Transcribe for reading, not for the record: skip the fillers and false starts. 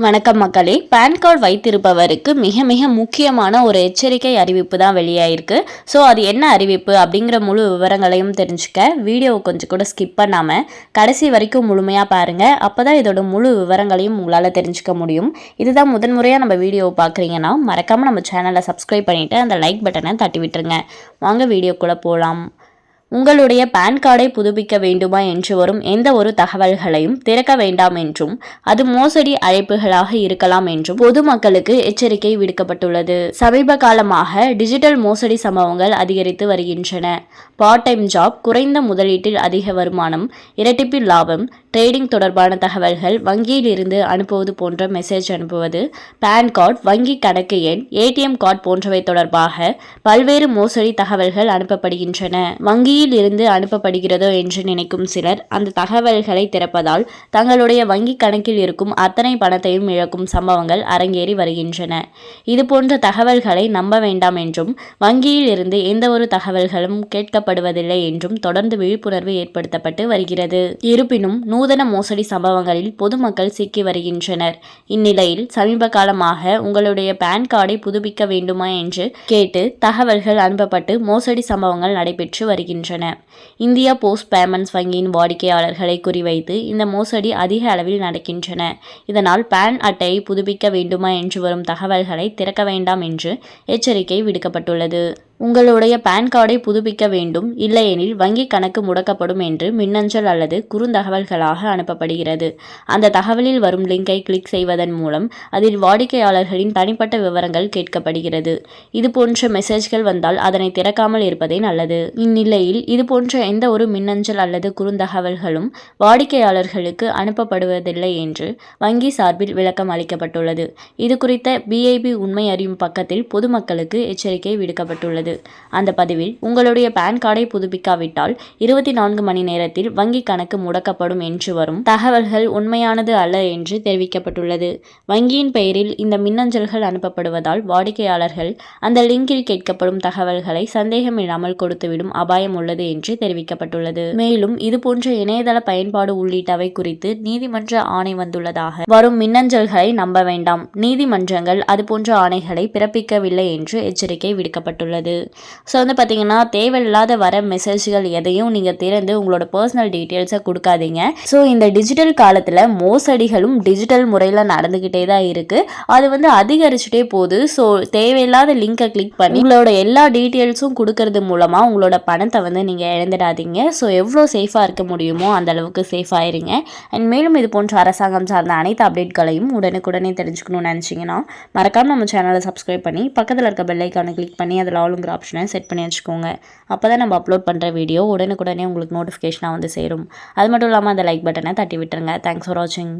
வணக்கம் மக்களே. Pan card வைத்திருப்பவருக்கு மிக மிக முக்கியமான ஒரு எச்சரிக்கை அறிவிப்பு தான் வெளியாயிருக்கு. ஸோ அது என்ன அறிவிப்பு அப்படிங்கிற முழு விவரங்களையும் தெரிஞ்சுக்க வீடியோவை கொஞ்சம் கூட ஸ்கிப் பண்ணாமல் கடைசி வரைக்கும் முழுமையாக பாருங்கள். அப்போ தான் இதோட முழு விவரங்களையும் உங்களால் தெரிஞ்சுக்க முடியும். இதுதான் முதன்முறையாக நம்ம வீடியோவை பார்க்குறீங்கன்னா மறக்காமல் நம்ம சேனலை சப்ஸ்கிரைப் பண்ணிவிட்டு அந்த லைக் பட்டனை தட்டி விட்டுருங்க. வாங்க வீடியோக்குள்ளே போகலாம். உங்களுடைய பான் கார்டை புதுப்பிக்க வேண்டுமா என்று வரும் எந்த ஒரு தகவல்களையும் திறக்க வேண்டாம் என்றும் அது மோசடி அழைப்புகளாக இருக்கலாம் என்றும் பொதுமக்களுக்கு எச்சரிக்கை விடுக்கப்பட்டுள்ளது. சமீப காலமாக டிஜிட்டல் மோசடி சம்பவங்கள் அதிகரித்து வருகின்றன. பார்ட் டைம் ஜாப், குறைந்த முதலீட்டில் அதிக வருமானம், இரட்டிப்பு லாபம், ட்ரேடிங் தொடர்பான தகவல்கள், வங்கியில் இருந்து அனுப்புவது போன்ற மெசேஜ் அனுப்புவது, பான் கார்டு, வங்கி கணக்கு எண், ஏடிஎம் கார்டு போன்றவை தொடர்பாக பல்வேறு மோசடி தகவல்கள் அனுப்பப்படுகின்றன. வங்கியில் இருந்து அனுப்பப்படுகிறதோ என்று நினைக்கும் சிலர் அந்த தகவல்களை திறப்பதால் தங்களுடைய வங்கி கணக்கில் இருக்கும் அத்தனை பணத்தையும் இழக்கும் சம்பவங்கள் அரங்கேறி வருகின்றன. இதுபோன்ற தகவல்களை நம்ப வேண்டாம் என்றும் வங்கியில் இருந்து எந்த ஒரு தகவல்களும் கேட்கப்படுவதில்லை என்றும் தொடர்ந்து விழிப்புணர்வு ஏற்படுத்தப்பட்டு வருகிறது. இருப்பினும் நூதன மோசடி சம்பவங்களில் பொதுமக்கள் சிக்கி வருகின்றனர். இந்நிலையில் சமீப காலமாக உங்களுடைய பான் கார்டை புதுப்பிக்க வேண்டுமா என்று கேட்டு தகவல்கள் அனுப்பப்பட்டு மோசடி சம்பவங்கள் நடைபெற்று வருகின்றன. இந்தியா போஸ்ட் பேமெண்ட்ஸ் வங்கியின் வாடிக்கையாளர்களை குறிவைத்து இந்த மோசடி அதிக அளவில் நடக்கின்றன. இதனால் பான் அட்டையை புதுப்பிக்க வேண்டுமா என்று வரும் தகவல்களை திறக்க வேண்டாம் என்று எச்சரிக்கை விடுக்கப்பட்டுள்ளது. உங்களுடைய பான் கார்டை புதுப்பிக்க வேண்டும், இல்லையெனில் வங்கி கணக்கு முடக்கப்படும் என்று மின்னஞ்சல் அல்லது குறுந்தகவல்களாக அனுப்பப்படுகிறது. அந்த தகவலில் வரும் லிங்கை கிளிக் செய்வதன் மூலம் அதில் வாடிக்கையாளர்களின் தனிப்பட்ட விவரங்கள் கேட்கப்படுகிறது. இதுபோன்ற மெசேஜ்கள் வந்தால் அதனை திறக்காமல் இருப்பதே நல்லது. இந்நிலையில் இதுபோன்ற எந்த ஒரு மின்னஞ்சல் அல்லது குறுந்தகவல்களும் வாடிக்கையாளர்களுக்கு அனுப்பப்படுவதில்லை என்று வங்கி சார்பில் விளக்கம் அளிக்கப்பட்டுள்ளது. இது குறித்த பிஐபி உண்மை அறியும் பக்கத்தில் பொதுமக்களுக்கு எச்சரிக்கை விடுக்கப்பட்டுள்ளது. அந்த பதிவில் உங்களுடைய பான் கார்டை புதுப்பிக்காவிட்டால் 24 மணி நேரத்தில் வங்கி கணக்கு முடக்கப்படும் என்று வரும் தகவல்கள் உண்மையானது அல்ல என்று தெரிவிக்கப்பட்டுள்ளது. வங்கியின் பெயரில் இந்த மின்னஞ்சல்கள் அனுப்பப்படுவதால் வாடிக்கையாளர்கள் அந்த லிங்கில் கேட்கப்படும் தகவல்களை சந்தேகமில்லாமல் கொடுத்துவிடும் அபாயம் உள்ளது என்று தெரிவிக்கப்பட்டுள்ளது. மேலும் இதுபோன்ற இணையதள பயன்பாடு உள்ளிட்டவை குறித்து நீதிமன்ற ஆணை வந்துள்ளதாக வரும் மின்னஞ்சல்களை நம்ப வேண்டாம். நீதிமன்றங்கள் அதுபோன்ற ஆணைகளை பிறப்பிக்கவில்லை என்று எச்சரிக்கை விடுக்கப்பட்டுள்ளது. ஸோ பார்த்தீங்கன்னா தேவையில்லாத வர மெசேஜ்கள் எதையும் நீங்கள் திறந்து உங்களோட பர்சனல் டீட்டெயில்ஸை கொடுக்காதீங்க. ஸோ இந்த டிஜிட்டல் காலத்தில் மோசடிகளும் டிஜிட்டல் முறையில் நடந்துக்கிட்டே தான் இருக்குது. அது அதிகரிச்சுட்டே போகுது. ஸோ தேவையில்லாத லிங்கை கிளிக் பண்ணி உங்களோட எல்லா டீட்டெயில்ஸும் கொடுக்கறது மூலமாக உங்களோட பணத்தை நீங்கள் இழந்துடாதீங்க. ஸோ எவ்வளோ சேஃபாக இருக்க முடியுமோ அந்த அளவுக்கு சேஃபாக இருங்க. அண்ட் மேலும் இது போன்ற அரசாங்கம் சார்ந்த அனைத்து அப்டேட்களையும் உடனுக்குடனே தெரிஞ்சுக்கணும்னு நினச்சிங்கன்னா மறக்காமல் நம்ம சேனலை சப்ஸ்கிரைப் பண்ணி பக்கத்தில் இருக்க பெல் ஐக்கானை கிளிக் பண்ணி அதில் ஆளுங்கிற ஆப்ஷனை செட் பண்ணி வச்சுக்கோங்க. அப்போ தான் நம்ம அப்லோட் பண்ணுற வீடியோ உடனுக்குடனே உங்களுக்கு நோட்டிஃபிகேஷனாக சேரும். அது மட்டும் இல்லாமல் அந்த லைக் பட்டனை தட்டி விட்டுருங்க. தேங்க்ஸ் ஃபார் வாட்சிங்.